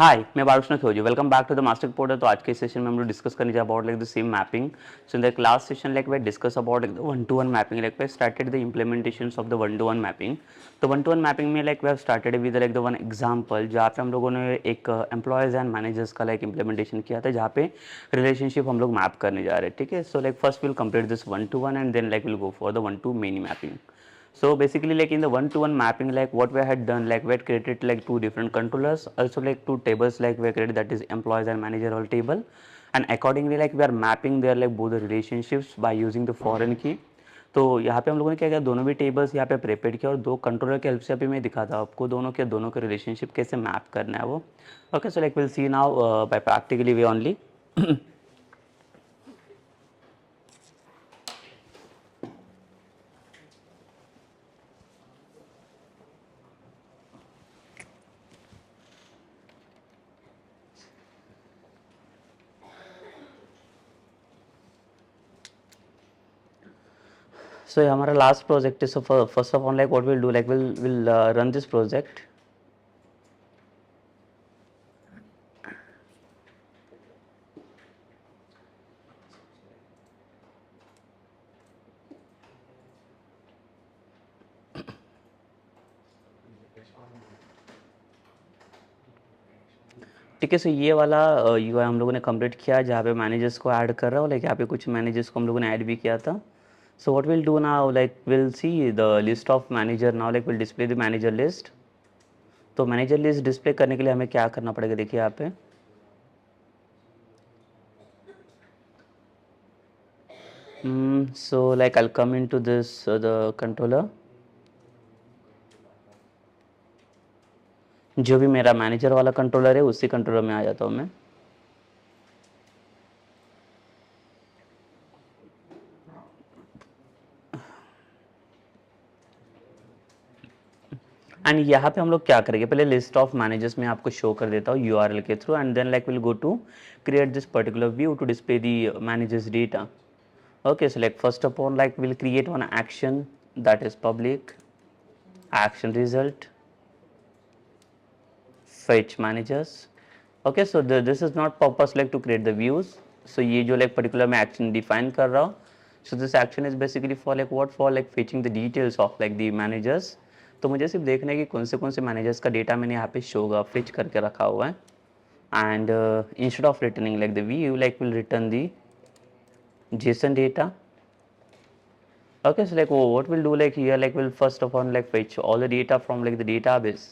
हाय, मैं Balakrishna Khiyoji. Welcome back to the master portal. तो आज के सेशन में हम लोग डिस्कस करने जा about like the same mapping. So in the class session like we discuss about like the one to one mapping. Like we started the implementations of the one to one mapping. तो one to one mapping में like we have started with like the one example, जहाँ पे हम लोगों ने एक employees and managers का like implementation किया था, जहाँ पे रिलेशनशिप हम लोग मैप करने जा रहे हैं। ठीक है, so like first will complete this one to one and then like will go for the one to many mapping. So basically like in the one-to-one mapping, like what we had done, like we had created like two different controllers, also like two tables like we created, that is employees and manager all table, and accordingly like we are mapping their like both the relationships by using the foreign key. तो यहाँ पे हम लोगों ने क्या किया, दोनों भी टेबल्स यहाँ पे प्रिपेयर किया और दो कंट्रोलर के हेल्प से अभी मैं दिखाता हूँ आपको दोनों के रिलेशनशिप कैसे मैप करना है वो. Okay, so like will see now by practically way only. So हमारा लास्ट प्रोजेक्ट है. So first of all like what will do, like will run this project. ठीक है, सो ये वाला UI हम लोगों ने कंप्लीट किया, जहाँ पे मैनेजर्स को ऐड कर रहा हूँ. लाइक यहाँ पे कुछ मैनेजर्स को हम लोगों ने ऐड भी किया था. So what will do now, like will see the list of manager now, like will display the manager list. तो मैनेजर लिस्ट डिस्प्ले करने के लिए हमें क्या करना पड़ेगा, देखिए यहाँ पे. So like I will come into this the controller. जो भी मेरा मैनेजर वाला कंट्रोलर है उसी कंट्रोलर में आ जाता हूँ मैं. एंड यहाँ पे हम लोग क्या करेंगे, पहले लिस्ट ऑफ मैनेजर्स में आपको शो कर देता हूँ URL के through, and then like will go to create this particular view to display the managers data. Okay, so like first of all like we'll create one action, that is public action result fetch managers. Okay, so this is not purpose like to create the views. So ये जो like particular मैं action define कर रहा हूँ. So this action is basically for like what, for like fetching the details of like the managers. तो मुझे सिर्फ देखना है कि कौन से मैनेजर्स का डेटा मैंने यहाँ पे शो का फिच करके रखा हुआ है. And instead of returning like the view, like will return the JSON data. Okay, so like what we'll do like here, like we'll first of all like fetch all the data from like the database.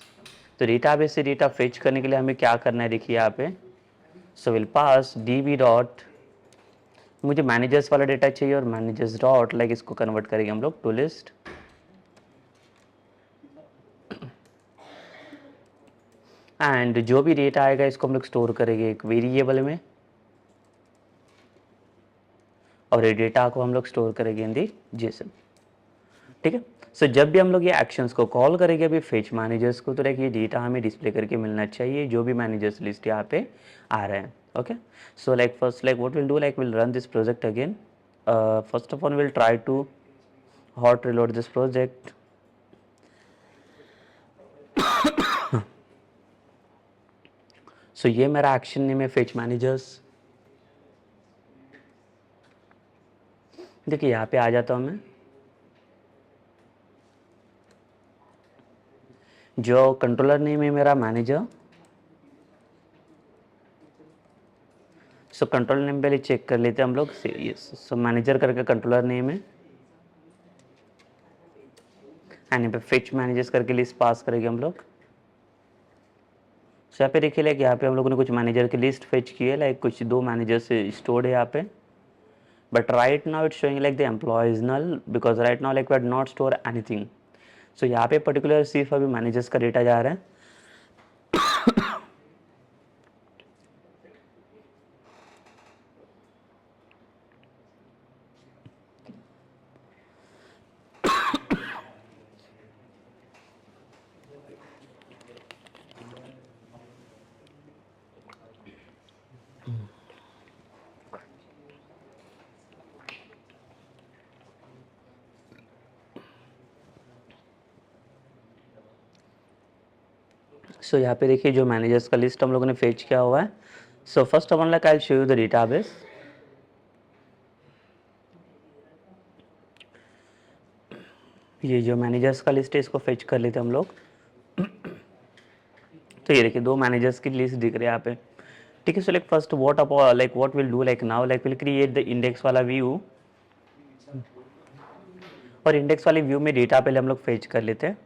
तो database से data fetch करने के लिए हमें क्या करना है, देखिए यहाँ पे. So we'll pass db dot, मुझे managers वाला data चाहिए और managers dot like इसको convert करेंगे हम लोग to list. एंड जो भी डेटा आएगा इसको हम लोग स्टोर करेंगे एक वेरिएबल में, और ये डेटा को हम लोग स्टोर करेंगे इन दी JSON. ठीक है, सो जब भी हम लोग ये एक्शंस को कॉल करेंगे अभी फेच मैनेजर्स को, तो लाइक ये डेटा हमें डिस्प्ले करके मिलना चाहिए जो भी मैनेजर्स लिस्ट यहाँ पे आ रहे हैं. Okay, so like first like what will do, like will run this project again. First of all we'll try to hot reload this project. So ये मेरा एक्शन नेम है फेच मैनेजर्स. देखिए यहाँ पे आ जाता हूँ मैं. जो कंट्रोलर नेम है मेरा मैनेजर. सो कंट्रोलर नेम पहले चेक कर लेते हैं हम लोग. सो मैनेजर करके कंट्रोलर नेम है, एंड यहाँ पे फेच मैनेजर्स करके लिस्ट पास करेंगे हम लोग. सो यहाँ पे देखिए लाइक यहाँ पे हम लोगों ने कुछ मैनेजर की लिस्ट फेच की है, लाइक कुछ दो मैनेजर से स्टोर्ड है यहाँ पे. But right now it's showing like the employees null, because right now like we had not store anything. So यहाँ पे पर्टिकुलर सिर्फ अभी मैनेजर्स का डेटा जा रहा है. सो यहाँ पे देखिए जो मैनेजर्स का लिस्ट हम लोगों ने फेच किया हुआ है. So first of all like I will show you the database. ये जो मैनेजर्स का लिस्ट है इसको फेच कर लेते हम लोग. तो ये देखिए 2 मैनेजर्स की लिस्ट दिख रही है यहाँ पे. ठीक है. So like first what will do like now like will create the index वाला व्यू. और इंडेक्स वाले व्यू में डेटा पहले हम लोग फेच कर लेते हैं.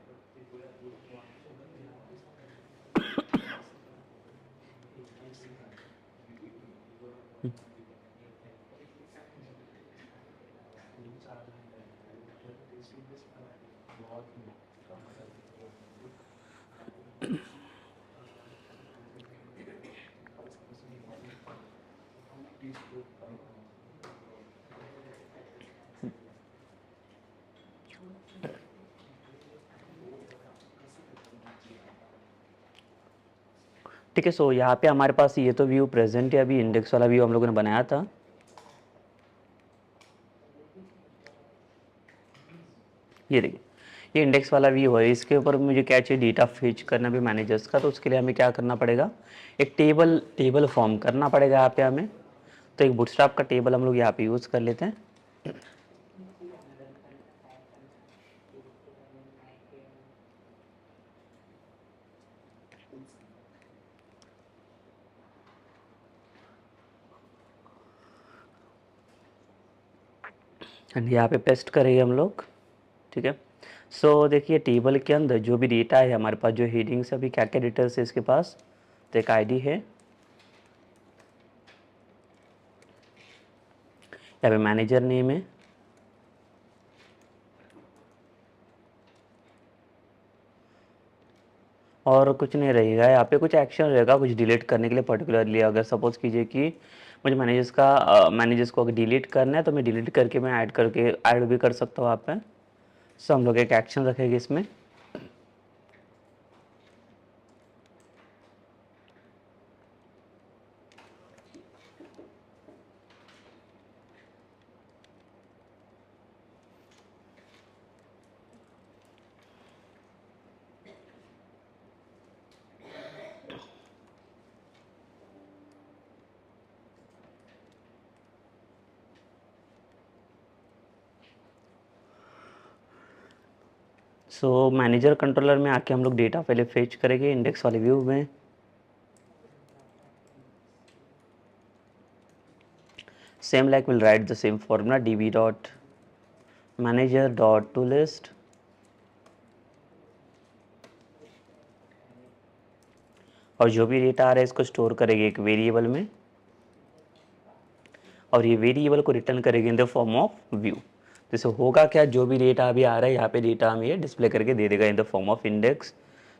ठीक है. सो यहाँ पे हमारे पास ये तो व्यू प्रेजेंट है. अभी इंडेक्स वाला व्यू हम लोगों ने बनाया था. ये देखिए ये इंडेक्स वाला व्यू है. इसके ऊपर मुझे क्या चाहिए, डेटा फेच करना भी मैनेजर्स का. तो उसके लिए हमें क्या करना पड़ेगा, एक टेबल फॉर्म करना पड़ेगा यहाँ पे हमें. तो एक बूटस्ट्रैप का टेबल हम लोग यहाँ पे यूज़ कर लेते हैं. एंड यहाँ पे पेस्ट करेंगे हम लोग. ठीक है. सो देखिए टेबल के अंदर जो भी डेटा है हमारे पास, जो हेडिंग्स अभी क्या क्या डिटेल्स है इसके पास. तो एक आईडी है, यहाँ पे मैनेजर नेम है, और कुछ नहीं रहेगा. यहाँ पे कुछ एक्शन रहेगा कुछ डिलीट करने के लिए पर्टिकुलरली. अगर सपोज कीजिए कि मुझे मैनेजर्स को अगर डिलीट करना है तो मैं डिलीट करके मैं ऐड भी कर सकता हूँ यहाँ पे. सो हम लोग एक एक्शन रखेंगे इसमें. सो मैनेजर कंट्रोलर में आके हम लोग डेटा पहले फेच करेंगे इंडेक्स वाले व्यू में. Same like will write the same formula db dot manager dot to list. और जो भी डेटा आ रहा है इसको स्टोर करेंगे एक वेरिएबल में, और ये वेरिएबल को रिटर्न करेंगे इन द फॉर्म ऑफ व्यू. जैसे होगा क्या, जो भी डेटा अभी आ रहा है यहाँ पे डेटा हमें ये डिस्प्ले करके दे देगा इन द फॉर्म ऑफ इंडेक्स.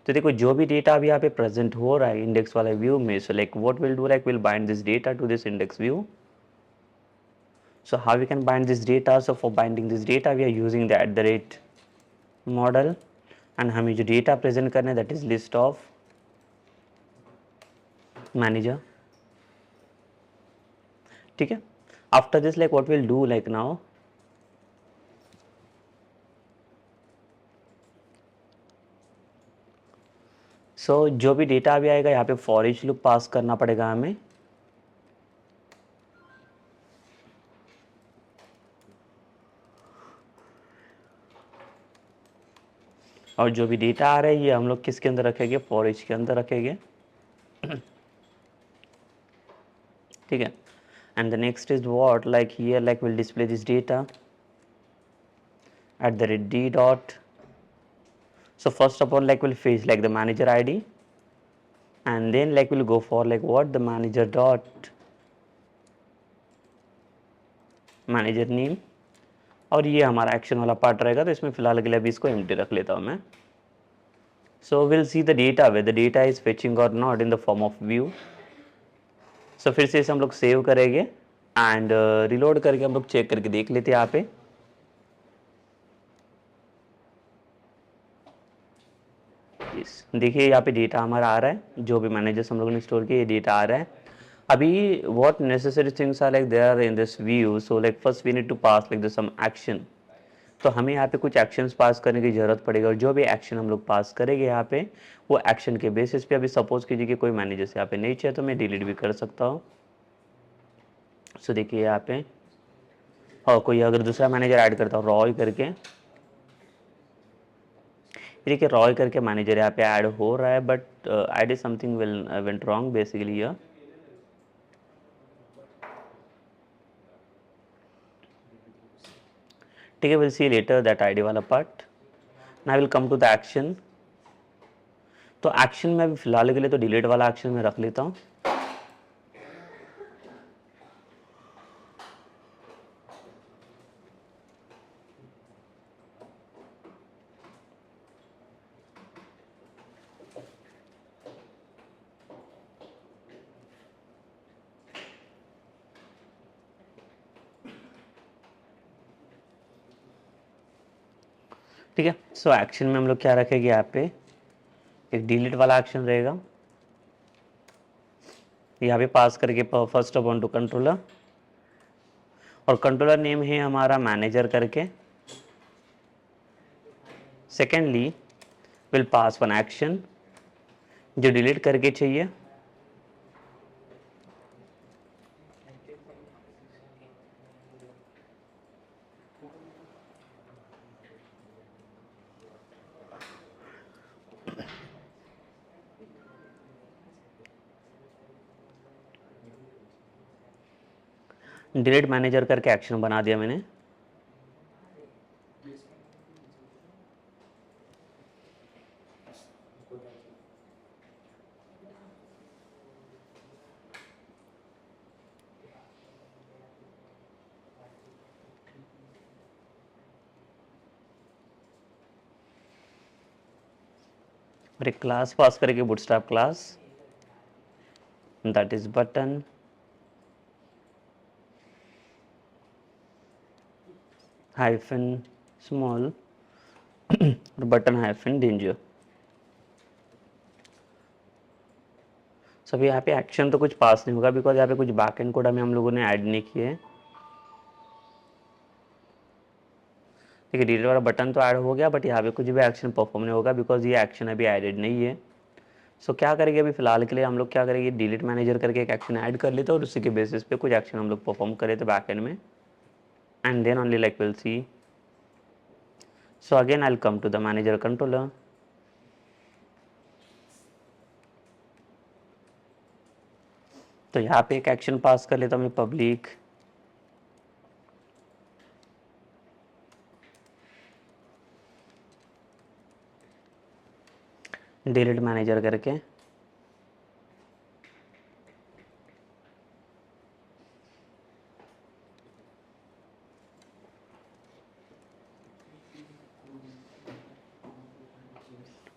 तो देखो जो भी डेटा अभी यहाँ पे प्रेजेंट हो रहा है इंडेक्स वाले व्यू में. So like what will do like will bind this data to this index view. So how we can bind this data? So for binding this data we are using the @ model, and हमें जो data present करना है that is list of manager. ठीक है. After this like what we'll do like now, so जो भी data अभी आएगा यहाँ पे फॉर ईच लूप पास करना पड़ेगा हमें. और जो भी डेटा आ रहा है ये हम लोग किसके अंदर रखेंगे, फॉर ईच के अंदर रखेंगे. ठीक है. and the next is what like here like we'll display this data @ d dot. So first of all like we'll fetch like the manager id, and then like we'll go for like what the manager dot manager name. और ये हमारा action वाला part रहेगा. तो इसमें फिलहाल के लिए अभी इसको एम्प्टी रख लेता हूँ मैं. So we'll see the data way the data is fetching और not in the form of view. So फिर से इसे हम लोग सेव करेंगे एंड रिलोड करके हम लोग चेक करके देख लेते हैं यहाँ पे. देखिए यहाँ पे डेटा हमारा आ रहा है, जो भी मैनेजर्स हम लोगों ने स्टोर किया ये डेटा आ रहा है. अभी what necessary things are like there in this view. So like first we need to pass like the some action. तो हमें यहाँ पे कुछ एक्शंस पास करने की ज़रूरत पड़ेगी और जो भी एक्शन हम लोग पास करेंगे यहाँ पे वो एक्शन के बेसिस पे अभी सपोज कीजिए कि कोई मैनेजर से यहाँ पे नहीं चाहिए तो मैं डिलीट भी कर सकता हूँ। सो देखिए यहाँ पे और कोई अगर दूसरा मैनेजर ऐड करता हूँ रॉय करके, देखिए रॉय करके मैनेजर यहाँ पे ऐड हो रहा है but I did something went wrong basically here. ठीक है, will see later that ID वाला part. Now will come to the action. तो एक्शन में अभी फिलहाल के लिए तो डिलीट वाला एक्शन में रख लेता हूँ। ठीक है, सो एक्शन में हम लोग क्या रखेंगे, यहाँ पे एक डिलीट वाला एक्शन रहेगा, यहाँ पे पास करके first of on to controller और कंट्रोलर नेम है हमारा मैनेजर करके। Secondly will pass one action जो डिलीट करके चाहिए, डिलीट मैनेजर करके एक्शन बना दिया मैंने। और एक क्लास पास करके bootstrap class that is button hyphen small और बटन हाइफन डेंजर। सब यहाँ पे एक्शन तो कुछ पास नहीं होगा बिकॉज यहाँ पे कुछ बैक एंड कोड हमें हम लोगों ने ऐड नहीं किए हैं। ठीक है, डिलीट वाला बटन तो ऐड हो गया बट यहाँ पे कुछ भी एक्शन परफॉर्म नहीं होगा बिकॉज ये एक्शन अभी एडेड नहीं है। सो क्या करेंगे अभी फिलहाल के लिए हम लोग क्या करेंगे, डिलीट मैनेजर करके एक एक्शन ऐड कर लेते हैं और उसी के बेसिस पे कुछ एक्शन हम लोग परफॉर्म करे थे बैक एंड में and then only like will see. So again I will come to the manager controller. तो यहाँ पे एक एक्शन पास कर लेता हूँ मैं पब्लिक डिलीट मैनेजर करके।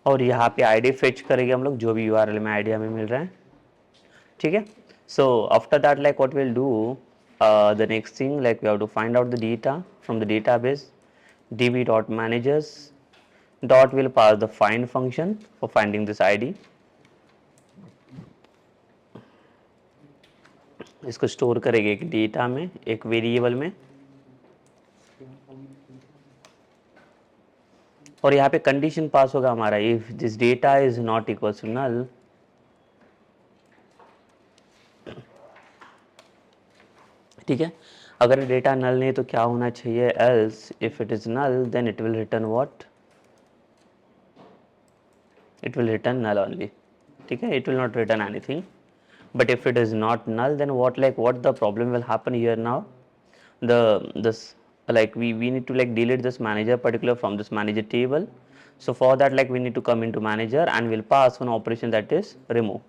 और यहाँ पे आईडी फेच करेंगे हम लोग जो भी यूआरएल में आईडी हमें मिल रहा है। ठीक है, so after that like what will do the next thing like we have to find out the data from the database db.managers dot will pass the find function for finding this id। इसको store करेंगे एक data में, एक variable में और यहाँ पे condition pass होगा हमारा if this data is not equal to null. ठीक है, अगर डेटा नल नहीं तो क्या होना चाहिए, else if it is null then it will return what, it will return null only. ठीक है, it will not return anything but if it is not null then what the problem will happen here now, this like we need to like delete this manager particular from this manager table। so for that like we need to come into manager and we'll pass one operation that is remove।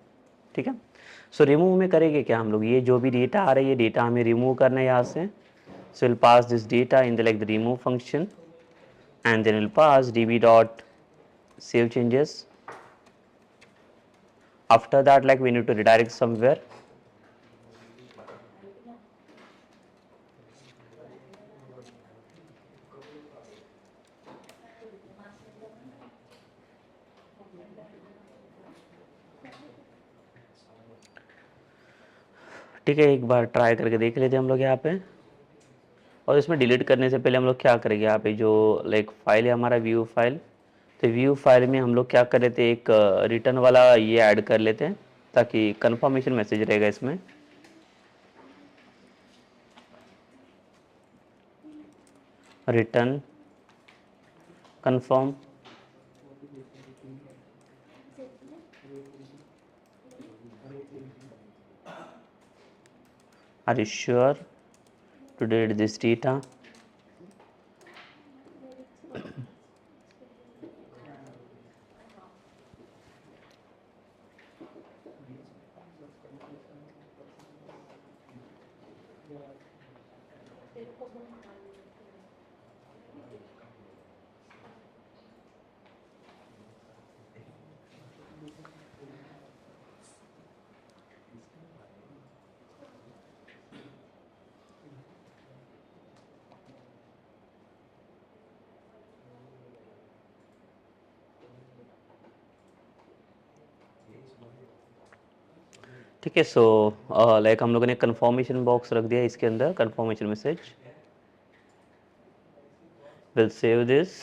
ठीक है, so remove में करेंगे क्या हम लोग, ये जो भी डेटा आ रहा है ये डेटा हमें रिमूव करना है यहाँ से। so we'll pass this data in the like the remove function and then we'll pass db dot save changes। after that like we need to redirect somewhere। ठीक है, एक बार ट्राई करके देख लेते हैं हम लोग यहाँ पे और इसमें डिलीट करने से पहले हम लोग क्या करेंगे, यहाँ पे जो लाइक फाइल है हमारा व्यू फाइल, तो व्यू फाइल में हम लोग क्या कर लेते हैं, एक रिटर्न वाला ये ऐड कर लेते हैं ताकि कंफर्मेशन मैसेज रहेगा इसमें। Return confirm are you sure to delete this data। ठीक है, सो लाइक हम लोगों ने कंफर्मेशन बॉक्स रख दिया इसके अंदर, confirmation message. Will save this.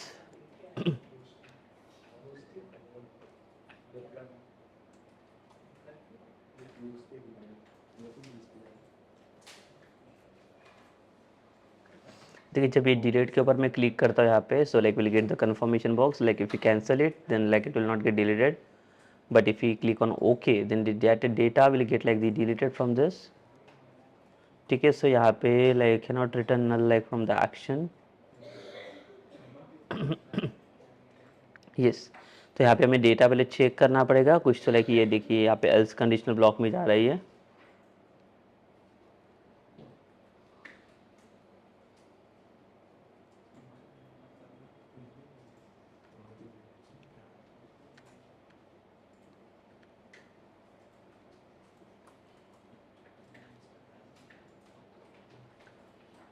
देखिए जब ये डिलीट के ऊपर मैं क्लिक करता हूँ यहाँ पे, so like will get the confirmation box, like if you cancel it then like it will not get deleted, but if we click on OK then the data will get like the deleted from this। ठीक है, सो यहाँ पे like cannot return null like from the action। yes, तो यहाँ पे हमें data पहले check करना पड़ेगा कुछ, तो लाइक ये देखिए यहाँ पे एल्स कंडीशनल ब्लॉक में जा रही है।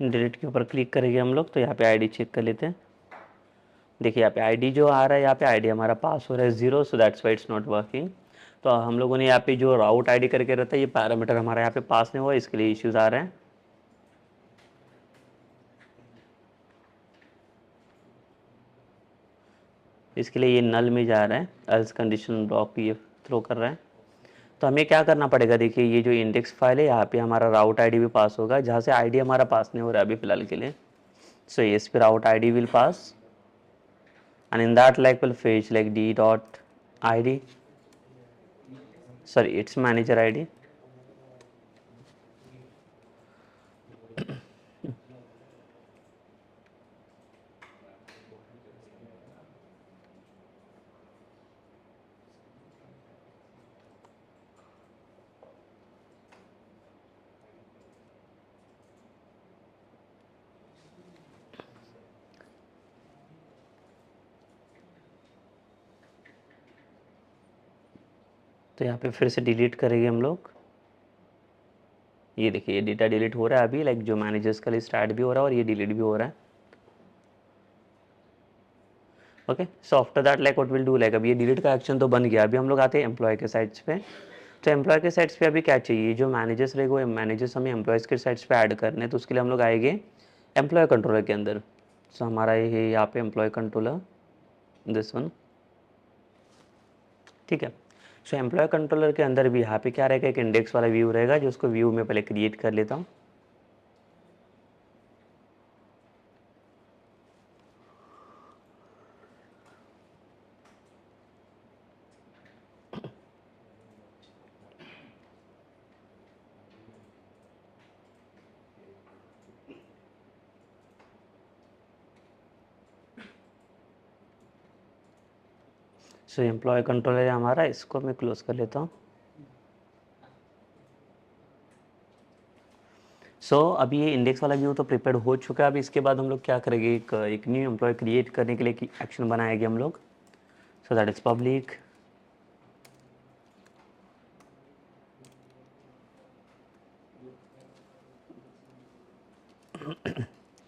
डिलीट के ऊपर क्लिक करेंगे हम लोग, तो यहाँ पे आईडी चेक कर लेते हैं। देखिए यहाँ पे आईडी जो आ रहा है, यहाँ पे आईडी हमारा पास हो रहा है 0, so that's why it's not working. तो हम लोगों ने यहाँ पे जो राउट आईडी करके रहता है, ये पैरामीटर हमारा यहाँ पे पास नहीं हुआ, इसके लिए इश्यूज आ रहे हैं। इसके लिए ये नल में जा रहा है, एल्स कंडीशन ब्लॉक ये थ्रो कर रहा है। तो हमें क्या करना पड़ेगा, देखिए ये जो इंडेक्स फाइल है यहाँ पे हमारा राउट आईडी भी पास होगा, जहाँ से आईडी हमारा पास नहीं हो रहा है अभी फिलहाल के लिए। सो इस पे route ID will pass and in that like will fetch like d dot id, sorry it's manager id। तो यहाँ पे फिर से डिलीट करेंगे हम लोग। ये देखिए ये डेटा डिलीट हो रहा है अभी, लाइक जो मैनेजर्स का लिस्ट ऐड भी हो रहा है और ये डिलीट भी हो रहा है। Okay, so after that like what will do, like अभी ये डिलीट का एक्शन तो बन गया, अभी हम लोग आते हैं एम्प्लॉय के साइड्स पे। तो एम्प्लॉय के साइड्स पे अभी क्या चाहिए, जो मैनेजर्स रहेगा वो मैनेजर्स हमें एम्प्लॉयज़ के साइड्स पे ऐड करने, तो उसके लिए हम लोग आएंगे एम्प्लॉय कंट्रोलर के अंदर। सो हमारा ये यहाँ पे एम्प्लॉय कंट्रोलर दिस वन। ठीक है, सो एम्प्लॉय कंट्रोलर के अंदर भी यहाँ पे क्या रहेगा, एक इंडेक्स वाला व्यू रहेगा, जो उसको व्यू में पहले क्रिएट कर लेता हूँ। सो एम्प्लॉय कंट्रोलर है हमारा, इसको मैं क्लोज कर लेता हूँ। सो अभी ये इंडेक्स वाला व्यू तो प्रिपेयर हो चुका है। अभी इसके बाद हम लोग क्या करेंगे, एक न्यू एम्प्लॉय क्रिएट करने के लिए एक्शन बनाएंगे हम लोग। So that is public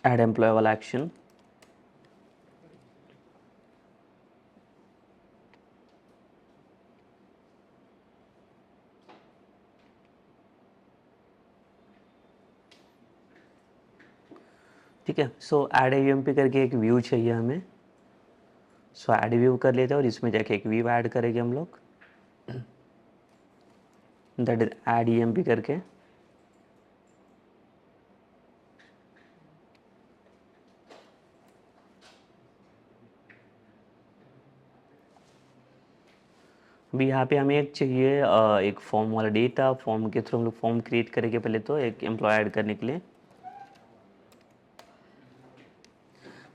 add employ वाला एक्शन। ठीक है। सो ऐड यूएमपी करके एक व्यू चाहिए हमें। सो ऐड व्यू कर लेते हैं और इसमें जाके एक व्यू ऐड करेंगे हम लोग, दैट इज ऐड ईएमपी करके। अभी यहाँ पे हमें एक चाहिए एक फॉर्म वाला डेटा, फॉर्म के थ्रू हम लोग फॉर्म क्रिएट करेंगे पहले तो एक एम्प्लॉय ऐड करने के लिए।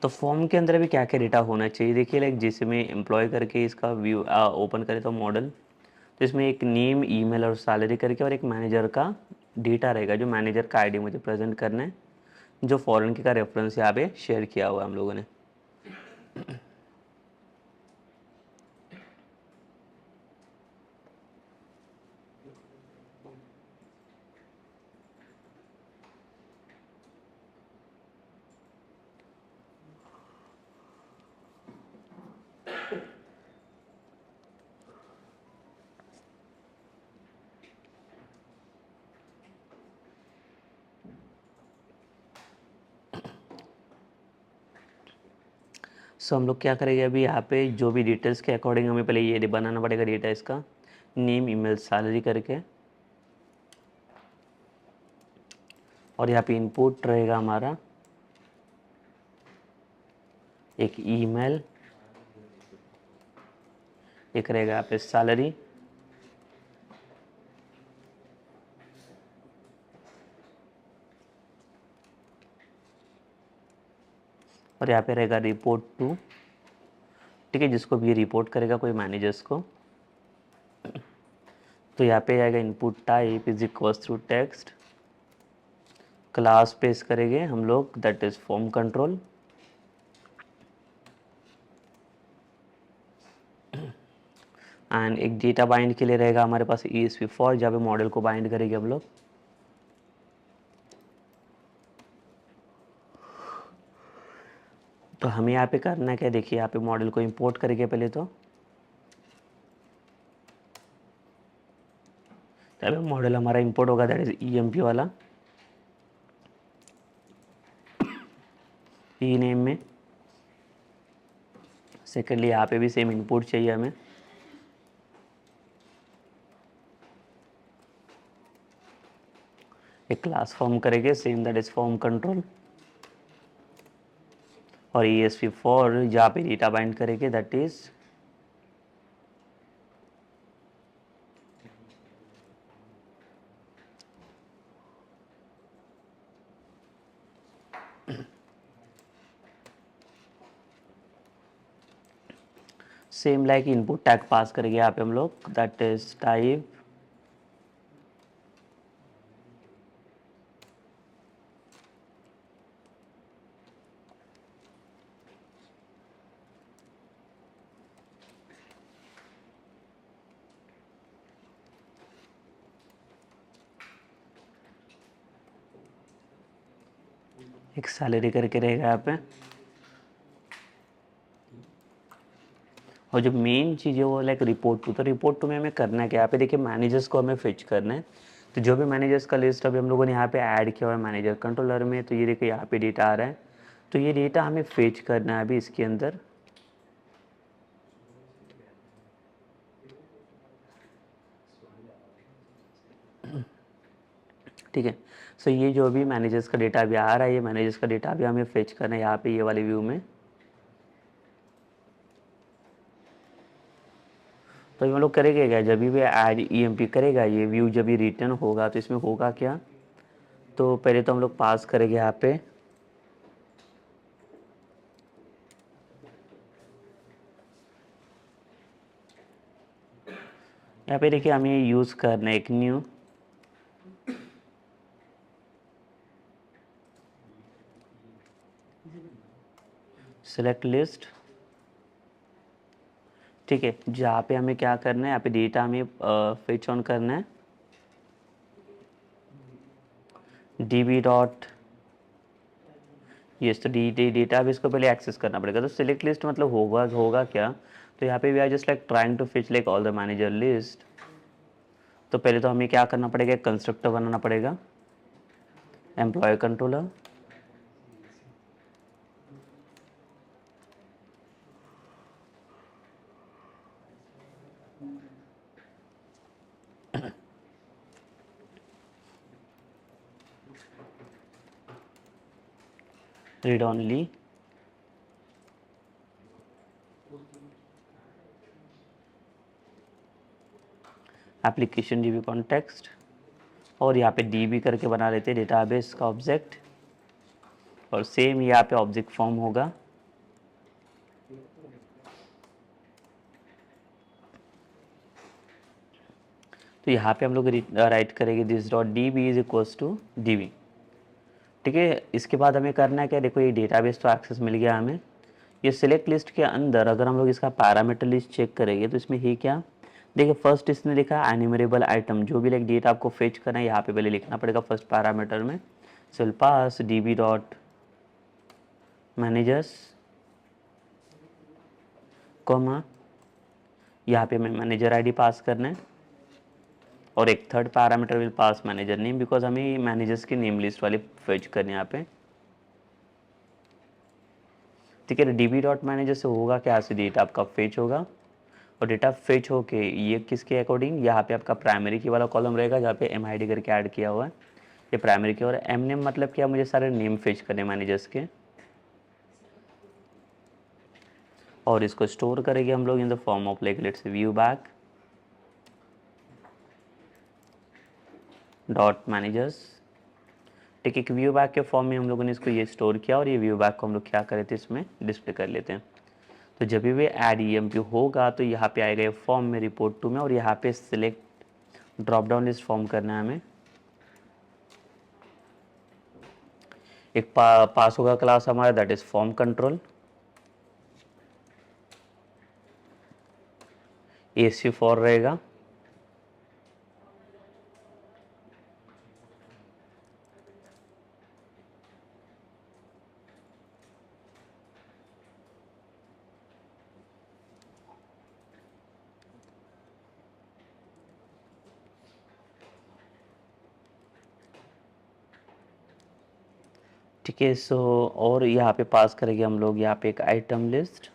तो फॉर्म के अंदर अभी क्या क्या डेटा होना चाहिए, देखिए लाइक जैसे मैं एम्प्लॉय करके इसका व्यू ओपन करें तो मॉडल, तो इसमें एक नेम, ईमेल और सैलरी करके और एक मैनेजर का डेटा रहेगा, जो मैनेजर का आईडी मुझे प्रेजेंट करना है, जो फॉरेन की का रेफरेंस यहाँ पे शेयर किया हुआ है हम लोगों ने। सो हम लोग क्या करेंगे अभी यहाँ पे जो भी डिटेल्स के अकॉर्डिंग हमें पहले ये बनाना पड़ेगा डेटा, इसका नेम, ईमेल, सैलरी करके, और यहाँ पे इनपुट रहेगा हमारा एक ईमेल, एक रहेगा यहाँ पे सैलरी, और यहाँ पे रहेगा रिपोर्ट टू, ठीक है, जिसको भी ये रिपोर्ट करेगा कोई मैनेजर्स को। तो यहाँ पे आएगा input type is equals to text, class पेश करेंगे हम लोग that is form control, and एक डेटा बाइंड के लिए रहेगा हमारे पास ESP फॉर, जहाँ पे मॉडल को बाइंड करेंगे हम लोग। तो हमें यहाँ पे करना क्या, देखिए यहाँ पे मॉडल को इंपोर्ट करेंगे पहले तो तब मॉडल हमारा इंपोर्ट होगा दैट इज EMP वाला, ई नेम में। सेकेंडली यहाँ पे भी सेम इनपुट चाहिए हमें, एक क्लास फॉर्म करेंगे same that is form control, और ESP फॉर जहाँ पे डेटा बाइंड करेंगे that is same like input tag pass करेंगे यहाँ पे हम लोग दैट इज टाइप एक सैलरी करके रहेगा यहाँ पे, और जो मेन चीज़ है वो लाइक रिपोर्ट टू। तो रिपोर्ट टू में हमें करना है क्या, यहाँ पे देखिए मैनेजर्स को हमें फिच करना है। तो जो भी मैनेजर्स का लिस्ट अभी हम लोगों ने यहाँ पे ऐड किया हुआ है मैनेजर कंट्रोलर में, तो ये देखिए यहाँ पे डेटा आ रहा है, तो ये डेटा हमें फेच करना है अभी इसके अंदर। ठीक है। सो ये जो भी मैनेजर्स का डेटा अभी आ रहा है, ये मैनेजर्स का डेटा अभी हमें फेच करना है यहाँ पे ये वाले व्यू में। तो हम लोग करेंगे क्या, जब भी ऐड EMP करेगा ये व्यू, जब भी रिटर्न होगा तो इसमें होगा क्या, तो पहले तो हम लोग पास करेंगे यहाँ पे देखिए हमें यूज़ करना है एक न्यू सेलेक्ट लिस्ट। ठीक है, जहाँ पे हमें क्या करना है, यहाँ पे डेटा हमें फेच ऑन करना है DB डॉट यस। तो डेटा अब इसको पहले एक्सेस करना पड़ेगा। तो सिलेक्ट लिस्ट मतलब होगा क्या, तो यहाँ पे we are just like trying to fetch like all the manager list. तो पहले तो हमें क्या करना पड़ेगा, कंस्ट्रक्टर बनाना पड़ेगा employ controller, read only, application DB context, और यहाँ पे डीबी करके बना लेते हैं डेटाबेस का ऑब्जेक्ट, और सेम यहाँ पे ऑब्जेक्ट फॉर्म होगा। तो यहाँ पे हम लोग राइट करेंगे this dot D B is equals to D B. ठीक है, इसके बाद हमें करना है क्या, देखो ये डेटाबेस तो एक्सेस मिल गया हमें। ये सिलेक्ट लिस्ट के अंदर अगर हम लोग इसका पैरामीटर लिस्ट चेक करेंगे तो इसमें ही क्या, देखिए फर्स्ट इसने लिखा एनिमरेबल आइटम, जो भी लाइक डेटा आपको फेच करना है यहाँ पे पहले लिखना पड़ेगा फर्स्ट पैरामीटर में। So will pass D B dot managers comma, यहाँ पे हमें मैनेजर आईडी पास करना है, और एक third parameter will pass manager name, because हमें मैनेजर्स की नेम लिस्ट वाली फेच करनी है यहाँ पे। ठीक है, डीबी डॉट मैनेजर से होगा क्या, से डेटा आपका फेच होगा, और डेटा फेच होके ये किसके अकॉर्डिंग, यहाँ पे आपका प्राइमरी की वाला कॉलम रहेगा जहाँ पे एम आई डी करके ऐड किया हुआ है, ये प्राइमरी की। और एम नेम मतलब क्या, मुझे सारे नेम फेच करने मैनेजर्स के, और इसको स्टोर करेंगे हम लोग इन the form of like let's view back dot managers. ठीक है, व्यू बैक के फॉर्म में हम लोगों ने इसको ये स्टोर किया, और ये व्यू बैक को हम लोग क्या करे थे, इसमें डिस्प्ले कर लेते हैं। तो जब भी ऐड ई एम पी होगा तो यहाँ पे आएगा ये फॉर्म में रिपोर्ट टू में, और यहाँ पे select drop down list form करना है हमें। एक पास होगा क्लास हमारा that is form control, ASP4 रहेगा, ठीक है। सो और यहाँ पे पास करेंगे हम लोग यहाँ पे एक आइटम लिस्ट,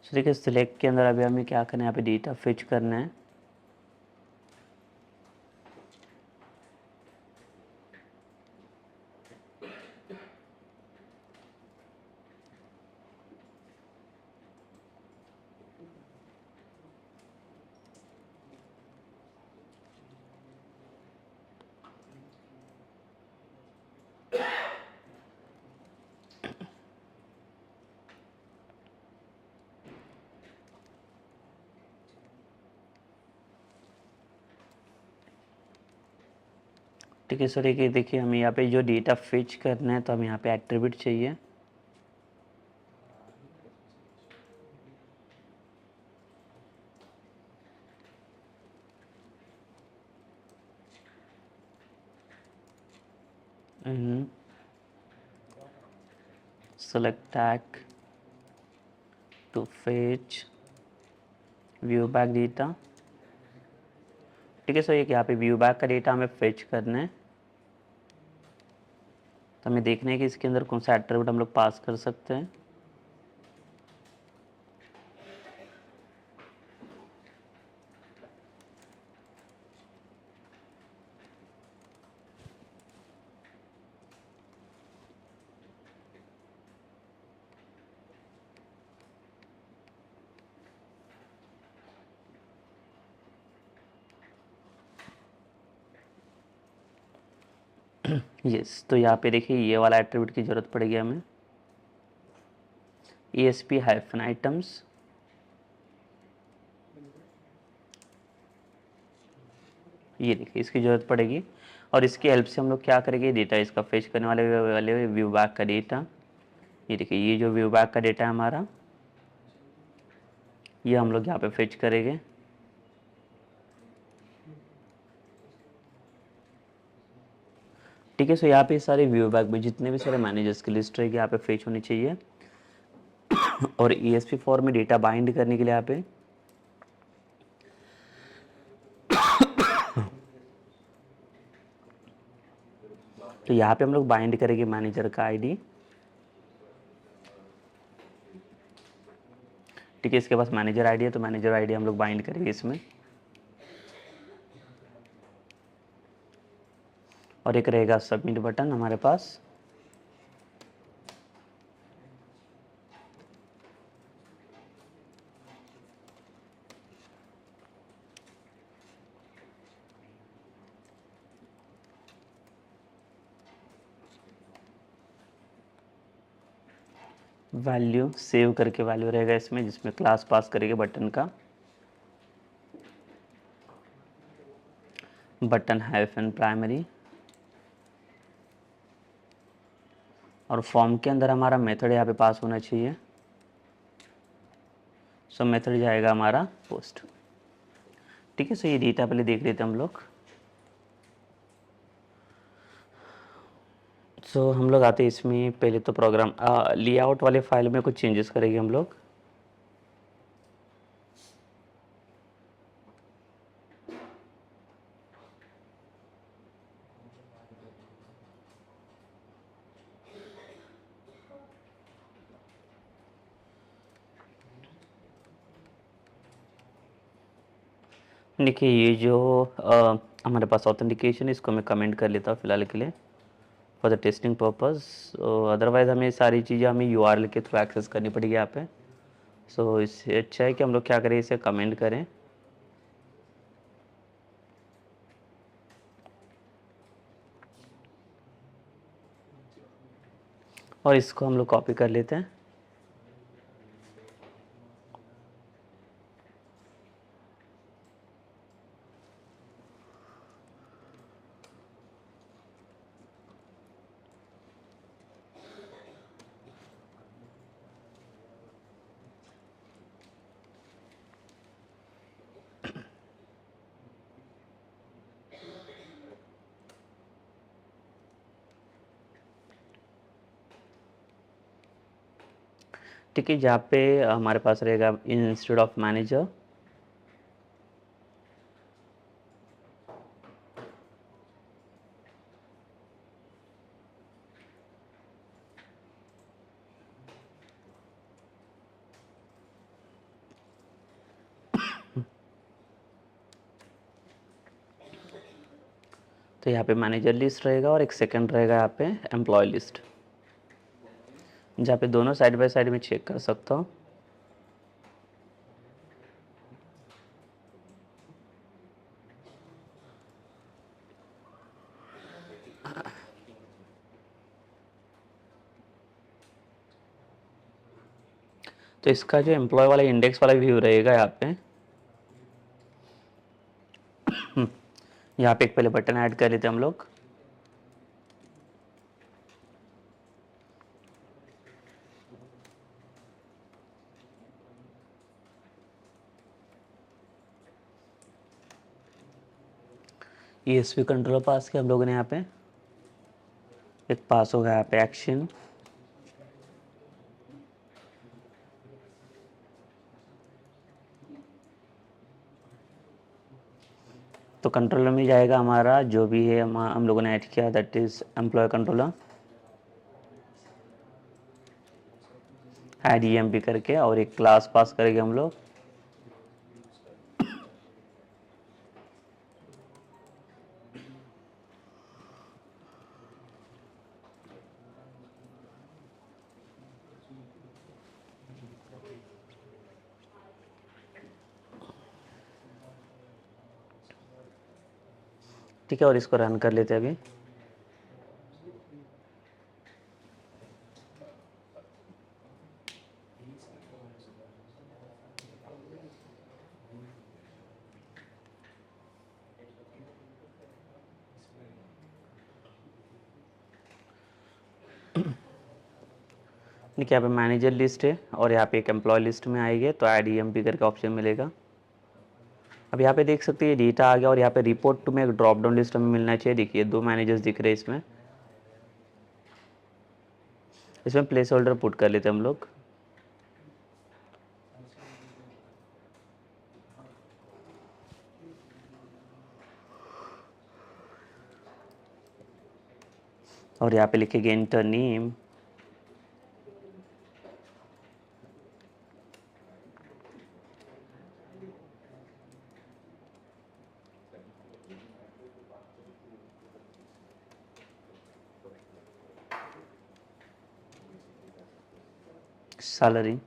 देखिए सिलेक्ट के अंदर अभी हमें क्या करना है, यहाँ पे डेटा फिच करना है। ठीक है सर, ये देखिए हमें यहाँ पे जो डेटा फिच करना है तो हमें यहाँ पे एट्रीब्यूट चाहिए। select tag to fetch view back data। ठीक है सर, ये यहाँ पे व्यू बैक का डेटा हमें फेच करना है, तो हमें देखना है कि इसके अंदर कौन सा एट्रीब्यूट हम लोग पास कर सकते हैं। यस, तो यहाँ पे देखिए ये वाला एट्रीब्यूट की जरूरत पड़ेगी हमें, ASP-items। ये देखिए इसकी ज़रूरत पड़ेगी, और इसकी हेल्प से हम लोग क्या करेंगे, डेटा इसका फेच करने वाले व्यू बैक का डेटा। ये देखिए ये जो व्यू बैक का डेटा है हमारा, ये हम लोग यहाँ पे फेच करेंगे। ठीक है, सो यहाँ पे सारे व्यू बैक में जितने भी सारे मैनेजर्स की लिस्ट रहेगी यहाँ पे फेच होनी चाहिए। और ESP4 में डेटा बाइंड करने के लिए यहाँ पे तो यहाँ पे हम लोग बाइंड करेंगे मैनेजर का आईडी। ठीक है, इसके पास मैनेजर आईडी है तो मैनेजर आईडी हम लोग बाइंड करेंगे इसमें। और एक रहेगा सबमिट बटन हमारे पास। वैल्यू सेव करके वैल्यू रहेगा इसमें, जिसमें क्लास पास करेंगे बटन का, बटन हाइफन प्राइमरी। और फॉर्म के अंदर हमारा मेथड यहाँ पे पास होना चाहिए। सो मेथड जाएगा हमारा पोस्ट। ठीक है, सो ये डेटा पहले देख लेते हैं हम लोग। सो हम लोग आते हैं इसमें, पहले तो प्रोग्राम लेआउट वाले फाइल में कुछ चेंजेस करेंगे हम लोग। देखिए ये जो हमारे पास ऑथेंटिकेशन, इसको मैं कमेंट कर लेता हूँ फिलहाल के लिए for the testing purpose. Otherwise हमें सारी चीज़ें हमें यूआरएल के थ्रू एक्सेस करनी पड़ेगी यहाँ पे। सो इससे अच्छा है कि हम लोग क्या करें, इसे कमेंट करें और इसको हम लोग कॉपी कर लेते हैं। ठीक है, जहाँ पे हमारे पास रहेगा इंस्टेड ऑफ मैनेजर, तो यहाँ पे मैनेजर लिस्ट रहेगा और एक सेकंड रहेगा यहाँ पे एम्प्लॉय लिस्ट, जहाँ पे दोनों साइड बाय साइड में चेक कर सकता हूँ। तो इसका जो एम्प्लॉय वाला इंडेक्स वाला व्यू रहेगा यहाँ पे, यहाँ पे एक पहले बटन ऐड कर लेते हैं हम लोग। ESP कंट्रोलर पास किया हम लोगों ने यहाँ पे, एक पास हो गया यहाँ पे एक्शन। तो कंट्रोलर में जाएगा हमारा जो भी है हम लोगों ने ऐड किया, that is employ controller, add EMP करके, और एक क्लास पास करेंगे हम लोग। ठीक है, और इसको रन कर लेते हैं अभी। देखिए यहाँ पे मैनेजर लिस्ट है और यहाँ पे एक एम्प्लॉय लिस्ट में आएगी तो ऐड EMP करके ऑप्शन मिलेगा। अब यहाँ पे देख सकते हैं डेटा आ गया और यहाँ पे रिपोर्ट टू में एक ड्रॉप डाउन लिस्ट हमें मिलना चाहिए। देखिए 2 मैनेजर्स दिख रहे हैं इसमें। इसमें प्लेस होल्डर पुट कर लेते हैं हम लोग। और यहाँ पे लिखेंगे इंटर नेम, सैलरी,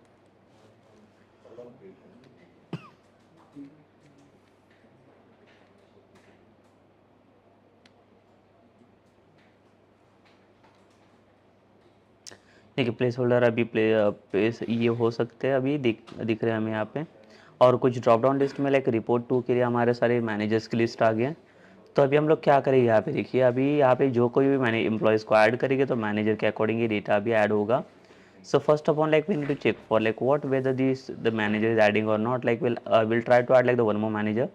देखिए प्लेस होल्डर अभी प्लेस ये हो सकते हैं, अभी दिख रहे हैं हमें यहाँ पे। और कुछ ड्रॉप डाउन लिस्ट में लाइक रिपोर्ट टू के लिए हमारे सारे मैनेजर्स की लिस्ट आ गया। तो अभी हम लोग क्या करेंगे, यहाँ पे देखिए अभी यहाँ पे जो कोई भी मैंने एम्प्लॉयज़ को ऐड करेंगे तो मैनेजर के अकॉर्डिंग ये डेटा भी ऐड होगा। So first of all, like we need to check for like what whether the manager is adding or not. Like we'll try to add like the one more manager.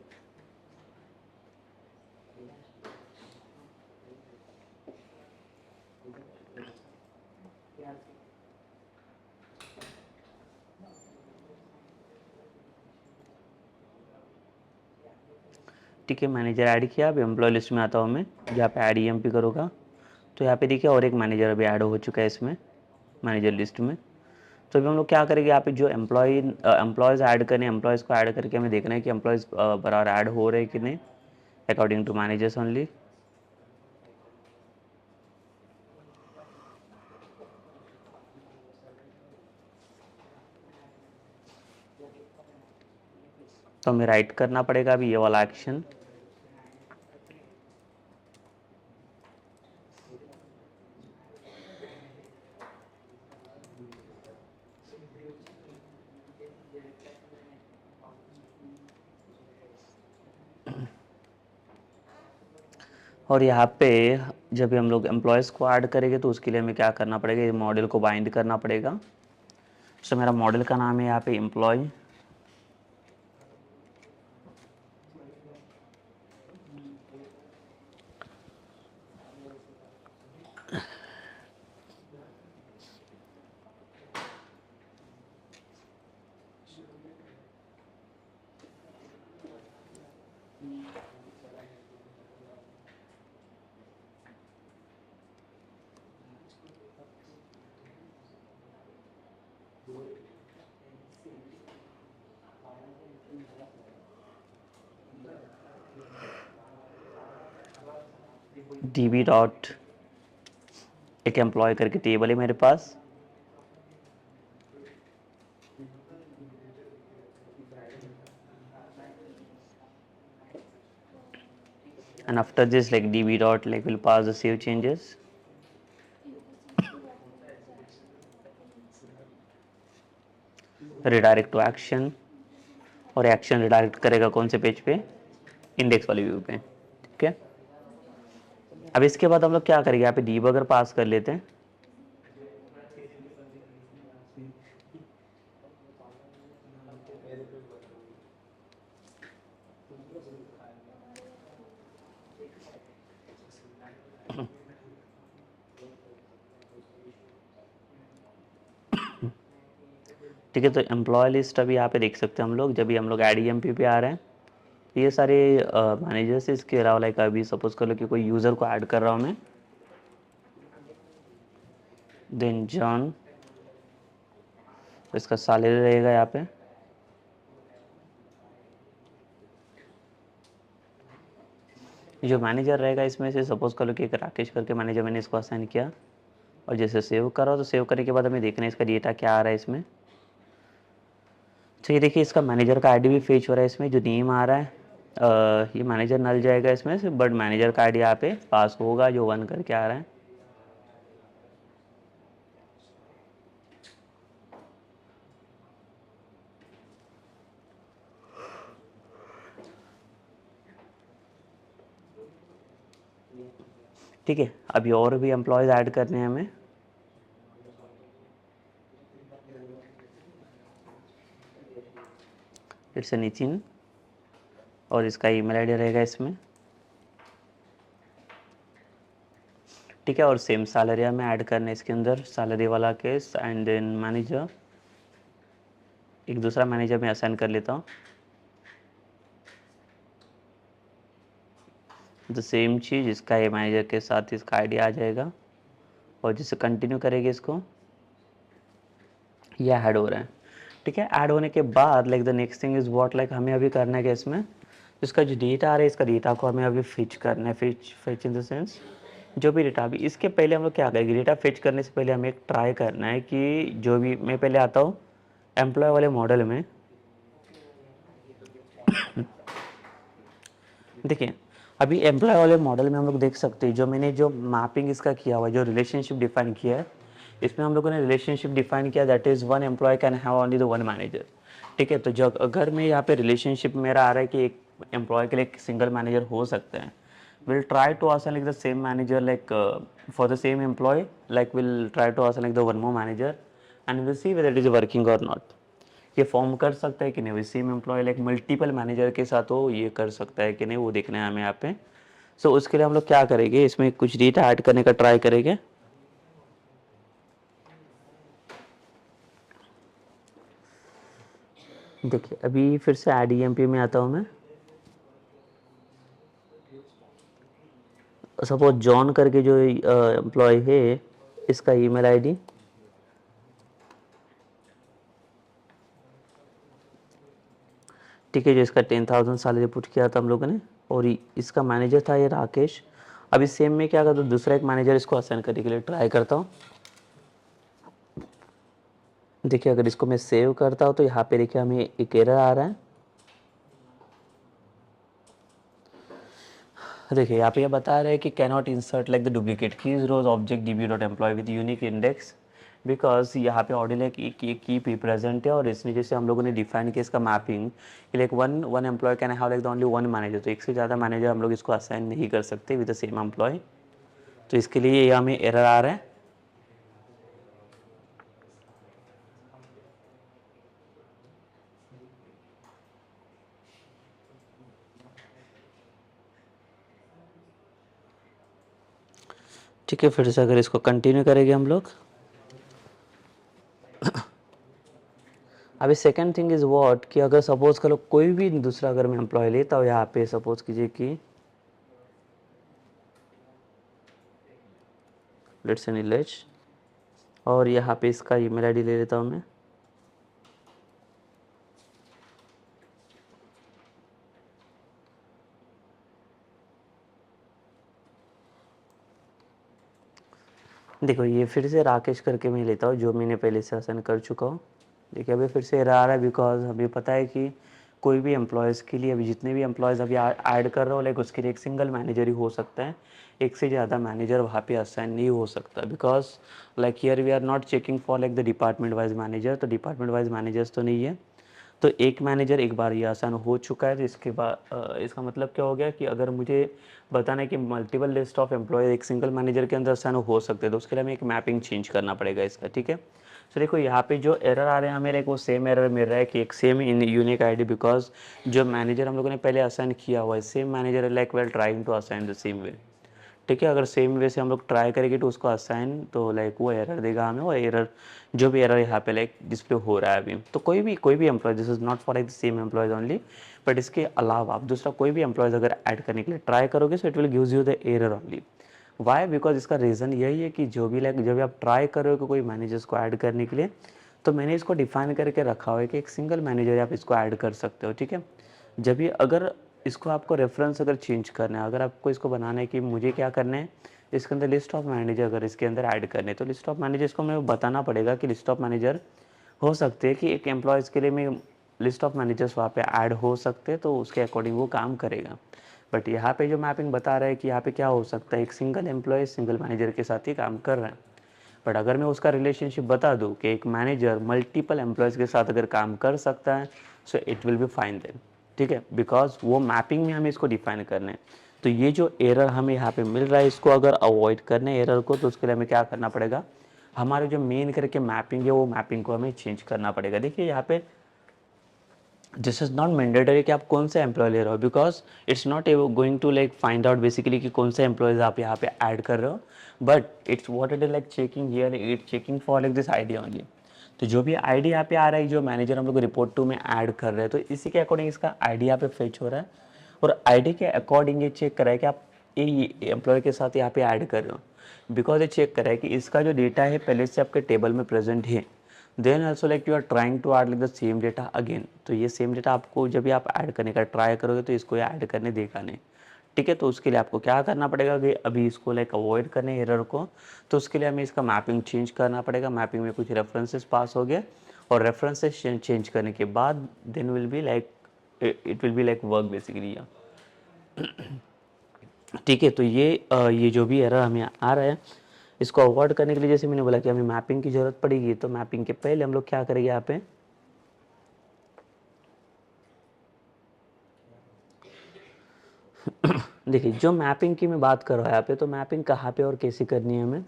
ठीक है, manager add किया। अब employ list में आता हूँ मैं, यहाँ पे ऐड ईएमपी करूँगा तो यहाँ पे देखिए और एक मैनेजर अभी ऐड हो चुका है इसमें मैनेजर लिस्ट में। तो अभी हम लोग क्या करेंगे, यहाँ पे जो एम्प्लॉयज़ ऐड करने, एम्प्लॉयज़ को ऐड करके हमें देखना है कि एम्प्लॉयज़ बराबर ऐड हो रहे हैं कि नहीं, अकॉर्डिंग टू मैनेजर्स ओनली। तो हमें राइट करना पड़ेगा अभी ये वाला एक्शन। और यहाँ पे जब भी हम लोग एम्प्लॉयज़ को ऐड करेंगे तो उसके लिए हमें क्या करना पड़ेगा, ये मॉडल को बाइंड करना पड़ेगा। सो मेरा मॉडल का नाम है यहाँ पे एम्प्लॉय, db डॉट एक एम्प्लॉय करके टेबल है मेरे पास। And after this like db dot like will pass the save changes, redirect to action, और एक्शन रिडायरेक्ट करेगा कौन से पेज पे, इंडेक्स वाले व्यू पे। ठीक है, अब इसके बाद हम लोग क्या करेंगे, यहाँ पे डीबगर पास कर लेते हैं। ठीक है, तो एम्प्लॉय लिस्ट अभी यहाँ पे देख सकते हैं हम लोग, जब भी हम लोग एड ईएमपी पे आ रहे हैं ये सारे मैनेजर्स। इसके अलावा लाइक अभी सपोज कर लो कि कोई यूज़र को ऐड कर रहा हूँ मैं, देन जॉन, तो इसका सैलरी रहेगा यहाँ पे। जो मैनेजर रहेगा इसमें से सपोज कर लो कि एक राकेश करके मैनेजर मैंने इसको असाइन किया, और जैसे सेव करा तो सेव करने के बाद हमें देखना है इसका डेटा क्या आ रहा है इसमें। तो ये देखिए इसका मैनेजर का आईडी भी फेच हो रहा है इसमें, जो नेम आ रहा है ये मैनेजर नल जाएगा इसमें से, बट मैनेजर का आईडी यहाँ पे पास होगा जो 1 करके आ रहा है। ठीक है, अभी और भी एम्प्लॉयज़ ऐड करने हैं हमें। इट्स नितिन, और इसका ईमेल आईडी रहेगा इसमें। ठीक है, और सेम सैलरी हमें ऐड करना है इसके अंदर, सैलरी वाला केस, एंड देन मैनेजर, एक दूसरा मैनेजर मैं असाइन कर लेता हूँ। द सेम चीज़, इसका ये मैनेजर के साथ इसका आईडी आ जाएगा। और जैसे कंटिन्यू करेंगे इसको, ये ऐड हो रहा है, ठीक है। ऐड होने के बाद like the next thing is what, like हमें अभी करना है कि इसमें इसका जो डेटा आ रहा है, इसका डेटा को हमें अभी फिच करना है। फिच इन द सेंस जो भी डेटा, अभी इसके पहले हम लोग क्या करेंगे, डेटा फिच करने से पहले हमें एक ट्राई करना है कि जो भी, मैं पहले आता हूँ एम्प्लॉय वाले मॉडल में। देखिए अभी एम्प्लॉय वाले मॉडल में हम लोग देख सकते हैं, जो मैंने जो मैपिंग इसका किया हुआ है, जो रिलेशनशिप डिफाइन किया है, इसमें हम लोगों ने रिलेशनशिप डिफाइन किया that is one employ can have only the one manager, ठीक है। तो जो अगर मैं यहाँ पे रिलेशनशिप मेरा आ रहा है कि एक एम्प्लॉय के लिए एक सिंगल मैनेजर हो सकते हैं, will try to assign like the same manager, like for the same employee, like will try to assign like the one more manager and will see whether it is working और not. ये form कर सकता है कि नहीं, same employee like multiple manager के साथ हो, ये कर सकता है कि नहीं, वो देखना है हमें यहाँ पे। सो उसके लिए हम लोग क्या करेंगे, इसमें कुछ डेटा ऐड करने का ट्राई करेंगे। देखिए अभी फिर से ऐड ईएमपी में आता हूँ मैं। सपोज जॉन करके जो एम्प्लॉय है, इसका ईमेल आईडी, ठीक है, जो इसका 10,000 सैलरी पुट किया था हम लोगों ने, और इसका मैनेजर था ये राकेश। अभी सेम में क्या करता हूँ, दूसरा एक मैनेजर इसको असाइन करने के लिए ट्राई करता हूँ। देखिए अगर इसको मैं सेव करता हूँ तो यहाँ पे देखिए हमें एक एरर आ रहा है। देखिए यहाँ पे ये बता रहे हैं कि can not insert like the duplicate keys rows object DB dot employ with unique index, because यहाँ पे ऑर्डिनल की प्रेजेंट है, और इसमें जैसे हम लोगों ने डिफाइन किया इसका मैपिंग कि like one employ can have like the only one manager, तो एक से ज़्यादा मैनेजर हम लोग इसको असाइन नहीं कर सकते विद द सेम एम्प्लॉय। तो इसके लिए ये हमें एरर आ रहा है। ठीक है, फिर से अगर इसको कंटिन्यू करेंगे हम लोग। अभी सेकंड थिंग इज़ व्हाट, कि अगर सपोज करो कोई भी दूसरा अगर मैं एम्प्लॉय लेता हूँ, यहाँ पे सपोज कीजिए कि लेट्स से नीलेश, और यहाँ पे इसका ईमेल आईडी ले लेता हूँ मैं। देखो ये फिर से राकेश करके मैं लेता हूँ, जो मैंने पहले से असाइन कर चुका हूँ। देखिए अभी फिर से एरर आ रहा है, बिकॉज हमें पता है कि कोई भी एम्प्लॉयज़ के लिए, अभी जितने भी एम्प्लॉयज़ अभी ऐड कर रहा हो, लाइक उसके लिए एक सिंगल मैनेजर ही हो सकता है, एक से ज़्यादा मैनेजर वहाँ पे असाइन नहीं हो सकता, because like here we are not checking for like the department wise manager, तो डिपार्टमेंट वाइज मैनेजर्स तो नहीं है। तो एक मैनेजर एक बार ये आसान हो चुका है, तो इसके बाद इसका मतलब क्या हो गया कि अगर मुझे बताना है कि मल्टीपल लिस्ट ऑफ एम्प्लॉय एक सिंगल मैनेजर के अंदर आसान हो सकते हैं, तो उसके लिए हमें एक मैपिंग चेंज करना पड़ेगा इसका, ठीक है। तो देखो यहाँ पे जो एरर आ रहे हैं हमें, वो सेम एरर मिल रहा है कि एक same in unique ID, because जो मैनेजर हम लोगों ने पहले असाइन किया हुआ है same manager, like we'll trying to assign the same way, ठीक है। अगर सेम वे से हम लोग ट्राई करेंगे तो उसको असाइन, तो लाइक वो एरर देगा हमें, वो एरर जो भी एरर यहाँ पे लाइक डिस्प्ले हो रहा है अभी। तो कोई भी employ, this is not for like the same employs only, but इसके अलावा आप दूसरा कोई भी एम्प्लॉयज अगर ऐड करने के लिए ट्राई करोगे, so it will gives you the error only. Why, because इसका रीज़न यही है कि जो भी लाइक जब भी आप ट्राई करोगे कोई मैनेजर्स को ऐड करने के लिए, तो मैंने इसको डिफाइन करके रखा हुआ है कि एक सिंगल मैनेजर आप इसको ऐड कर सकते हो, ठीक है। जब भी अगर इसको आपको रेफरेंस अगर चेंज करना है, अगर आपको इसको बनाना है कि मुझे क्या करना है, इसके अंदर लिस्ट ऑफ मैनेजर अगर इसके अंदर ऐड करने हैं, तो लिस्ट ऑफ मैनेजर्स को मैं बताना पड़ेगा कि लिस्ट ऑफ मैनेजर हो सकते हैं कि एक एम्प्लॉयज़ के लिए मैं लिस्ट ऑफ मैनेजर्स वहाँ पे ऐड हो सकते हैं, तो उसके अकॉर्डिंग वो काम करेगा। बट यहाँ पे जो मैपिंग बता रहा है कि यहाँ पे क्या हो सकता है, एक सिंगल एम्प्लॉय सिंगल मैनेजर के साथ ही काम कर रहा है। बट अगर मैं उसका रिलेशनशिप बता दूँ कि एक मैनेजर मल्टीपल एम्प्लॉयज़ के साथ अगर काम कर सकता है, so it will be fine then, ठीक है, बिकॉज वो मैपिंग में हमें इसको डिफाइन करना है। तो ये जो एरर हमें यहाँ पे मिल रहा है, इसको अगर अवॉइड करना है एरर को, तो उसके लिए हमें क्या करना पड़ेगा, हमारे जो मेन करके मैपिंग है वो मैपिंग को हमें चेंज करना पड़ेगा। देखिए यहाँ पे दिस इज नॉट मैंडेटरी कि आप कौन सा एम्प्लॉय ले रहे हो, because it's not going to like find out basically कि कौन सा एम्प्लॉयज आप यहाँ पे ऐड कर रहे हो, but it's what it is like checking here, it checking for like this ID only. तो जो भी आईडी यहाँ पे आ रहा है, जो मैनेजर हम लोग रिपोर्ट टू में ऐड कर रहे हैं, तो इसी के अकॉर्डिंग इसका आईडी यहाँ पे फेच हो रहा है, और आईडी के अकॉर्डिंग ये चेक कर रहा है कि आप ये एम्प्लॉय के साथ यहाँ पे ऐड कर रहे हो। बिकॉज ये चेक करा है कि इसका जो डेटा है पहले से आपके टेबल में प्रेजेंट है, then also like you are trying to add like the same data again. तो ये सेम डेटा आपको जब भी आप ऐड करने का ट्राई करोगे तो इसको ये ऐड करने देगा नहीं, ठीक है। तो उसके लिए आपको क्या करना पड़ेगा कि अभी इसको लाइक अवॉइड करने एरर को, तो उसके लिए हमें इसका मैपिंग चेंज करना पड़ेगा। मैपिंग में कुछ रेफरेंसेस पास हो गए और रेफरेंसेस चेंज करने के बाद then will be like it will be like work basically, ठीक है। तो ये जो भी एरर हमें आ रहा है इसको अवॉइड करने के लिए, जैसे मैंने बोला कि हमें मैपिंग की ज़रूरत पड़ेगी, तो मैपिंग के पहले हम लोग क्या करेंगे यहाँ पे, देखिए जो मैपिंग की मैं बात कर रहा हूँ यहाँ पे, तो मैपिंग कहाँ पे और कैसे करनी है हमें।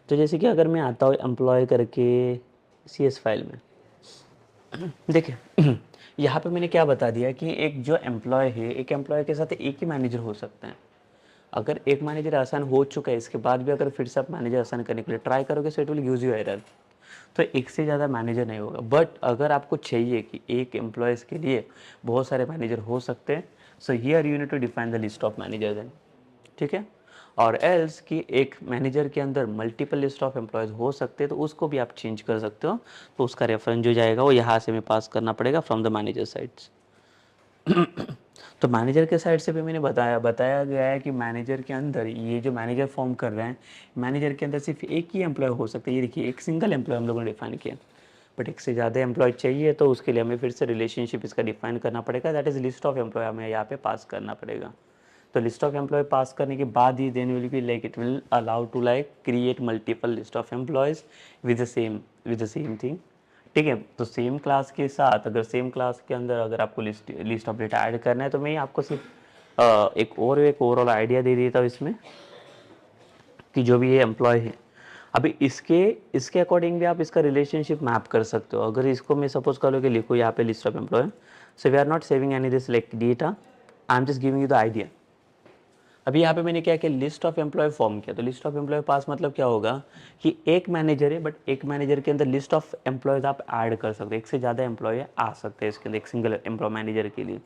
तो जैसे कि अगर मैं आता हूँ एम्प्लॉय करके CS फाइल में, देखिए यहाँ पे मैंने क्या बता दिया कि एक जो एम्प्लॉय है, एक एम्प्लॉय के साथ एक ही मैनेजर हो सकता है। अगर एक मैनेजर आसान हो चुका है, इसके बाद भी अगर फिर से आप मैनेजर आसान करने के लिए ट्राई करोगे so it will use you error. तो एक से ज़्यादा मैनेजर नहीं होगा। बट अगर आपको चाहिए कि एक एम्प्लॉयज़ के लिए बहुत सारे मैनेजर हो सकते हैं, so here you need to define the list of manager then, ठीक है। और एल्स कि एक मैनेजर के अंदर मल्टीपल लिस्ट ऑफ एम्प्लॉयज़ हो सकते हैं, तो उसको भी आप चेंज कर सकते हो। तो उसका रेफरेंस जो जाएगा वो यहाँ से हमें पास करना पड़ेगा फ्रॉम द मैनेजर साइड्स। तो मैनेजर के साइड से भी मैंने बताया गया है कि मैनेजर के अंदर ये जो मैनेजर फॉर्म कर रहे हैं, मैनेजर के अंदर सिर्फ एक ही एम्प्लॉय हो सकता है। ये देखिए एक सिंगल एम्प्लॉय हम लोगों ने डिफाइन किया, बट एक से ज़्यादा एम्प्लॉय चाहिए तो उसके लिए हमें फिर से रिलेशनशिप इसका डिफाइन करना पड़ेगा। That is list of employ हमें यहाँ पे पास करना पड़ेगा। तो लिस्ट ऑफ एम्प्लॉय पास करने के बाद ही then will be like it will allow to like create multiple list of employees with the same thing, ठीक है। तो सेम क्लास के साथ, अगर सेम क्लास के अंदर अगर आपको लिस्ट ऑफ डेटा ऐड करना है, तो मैं आपको सिर्फ एक ओवरऑल आइडिया दे देता हूँ इसमें कि जो भी ये एम्प्लॉय है, अभी इसके अकॉर्डिंग भी आप इसका रिलेशनशिप मैप कर सकते हो। अगर इसको मैं सपोज कर लो कि लिखो यहाँ पे list of employ, so we are not saving any this like data, I am just giving you the idea. अभी यहाँ पे मैंने क्या किया, लिस्ट ऑफ एम्प्लॉय फॉर्म किया। तो लिस्ट ऑफ एम्प्लॉय पास मतलब क्या होगा कि एक मैनेजर है, बट एक मैनेजर के अंदर लिस्ट ऑफ एम्प्लॉयज आप ऐड कर सकते हो। एक से ज़्यादा एम्प्लॉय आ सकते हैं इसके अंदर एक सिंगल एम्प्लॉय मैनेजर के लिए,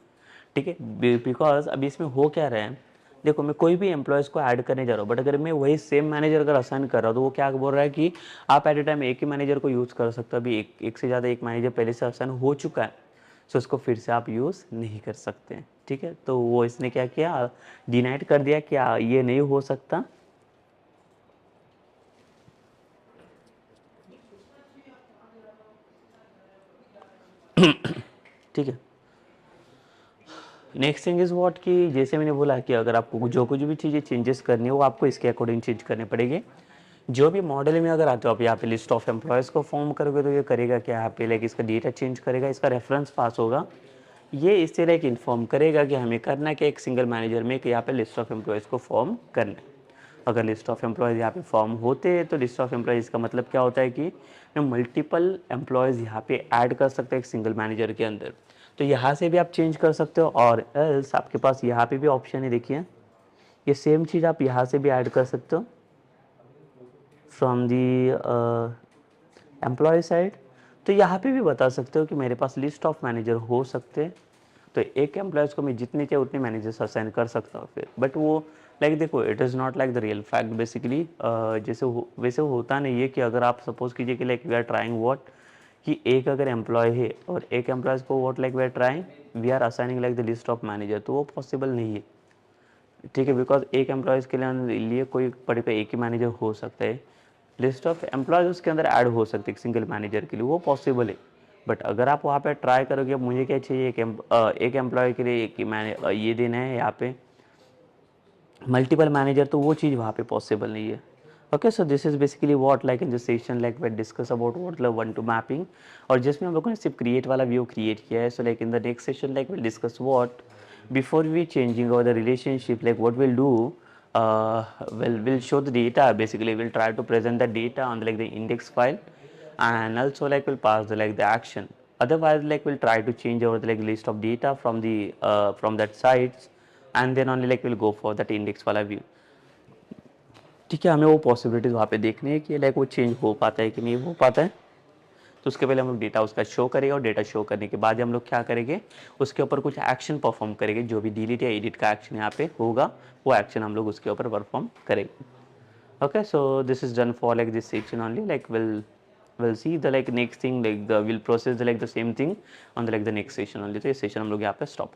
ठीक है। बिकॉज अभी इसमें हो क्या रहा है, देखो मैं कोई भी एम्प्लॉयज़ को ऐड करने जा रहा हूँ, बट अगर मैं वही सेम मैनेजर अगर असाइन कर रहा हूँ, तो वो क्या बोल रहा है कि आप एट ए टाइम एक ही मैनेजर को यूज़ कर सकते हो। अभी एक से ज़्यादा एक मैनेजर पहले से असाइन हो चुका है, सो उसको फिर से आप यूज़ नहीं कर सकते, ठीक है। तो वो इसने क्या किया, डिनाइड कर दिया कि ये नहीं हो सकता। ठीक है। नेक्स्ट थिंग इज़ व्हाट कि जैसे मैंने बोला कि अगर आपको जो कुछ भी चीज़ें चेंजेस करनी है वो आपको इसके अकॉर्डिंग चेंज करने पड़ेंगे। जो भी मॉडल में अगर आते हो आप यहाँ पे लिस्ट ऑफ एम्प्लॉयज़ को फॉर्म करोगे, तो ये करेगा क्या, यहाँ पे लाइक इसका डेटा चेंज करेगा, इसका रेफरेंस पास होगा। ये इस तरह एक इन्फॉर्म करेगा कि हमें करना है कि एक सिंगल मैनेजर में एक यहाँ पे लिस्ट ऑफ एम्प्लॉयज़ को फॉर्म करना है। अगर लिस्ट ऑफ एम्प्लॉयज़ यहाँ पे फॉर्म होते हैं, तो लिस्ट ऑफ एम्प्लॉयज़ का मतलब क्या होता है कि मैं मल्टीपल एम्प्लॉयज़ यहाँ पे ऐड कर सकते हैं एक सिंगल मैनेजर के अंदर। तो यहाँ से भी आप चेंज कर सकते हो, और एल्स आपके पास यहाँ पे भी ऑप्शन है। देखिए ये सेम चीज़ आप यहाँ से भी ऐड कर सकते हो फ्रॉम दी एम्प्लॉय साइड। तो यहाँ पे भी बता सकते हो कि मेरे पास लिस्ट ऑफ मैनेजर हो सकते हैं, तो एक एम्प्लॉयज़ को मैं जितने चाहिए उतने मैनेजर्स असाइन कर सकता हूँ फिर। बट वो लाइक देखो it is not like the real fact basically. वैसे होता नहीं है कि अगर आप सपोज कीजिए कि like we are trying what, कि एक अगर एम्प्लॉय है और एक एम्प्लॉयज़ को what like we are trying we are assigning like the list of manager, तो वो पॉसिबल नहीं है, ठीक है। बिकॉज एक एम्प्लॉयज़ के लिए कोई पर्टिकुलर एक ही मैनेजर हो सकता है। लिस्ट ऑफ एम्प्लॉयज़ उसके अंदर ऐड हो सकते हैं सिंगल मैनेजर के लिए, वो पॉसिबल है। बट अगर आप वहाँ पे ट्राई करोगे, अब मुझे क्या चाहिए, एक एम्प्लॉय के लिए एक ही ये देना है यहाँ पे मल्टीपल मैनेजर, तो वो चीज़ वहाँ पे पॉसिबल नहीं है। Okay, so this is basically what like in this session like we discuss about what मतलब वन टू मैपिंग, और जिसमें हम लोगों ने सिर्फ क्रिएट वाला व्यू क्रिएट किया है। So like in the next session like will discuss what before we changing over the relationship, like what we'll do, we'll show the data. Basically we'll try to present the data on like the index file, and also like we'll pass the like the action. Otherwise like we'll try to change over the like list of data from the from that sites, and then only like we'll go for that index वाला view, ठीक है। हमें वो possibilities वहाँ पे देखनी है कि लाइक वो चेंज हो पाता है कि नहीं हो पाता है। तो उसके पहले हम लोग डेटा उसका शो करेंगे, और डेटा शो करने के बाद हम लोग क्या करेंगे, उसके ऊपर कुछ एक्शन परफॉर्म करेंगे। जो भी डिलीट या एडिट का एक्शन यहाँ पे होगा, वो एक्शन हम लोग उसके ऊपर परफॉर्म करेंगे। Okay, so this is done for like this section only. Like we'll see the like next thing, like the we'll process the like the same thing on the like the next session only. तो ये session हम लोग यहाँ पे stop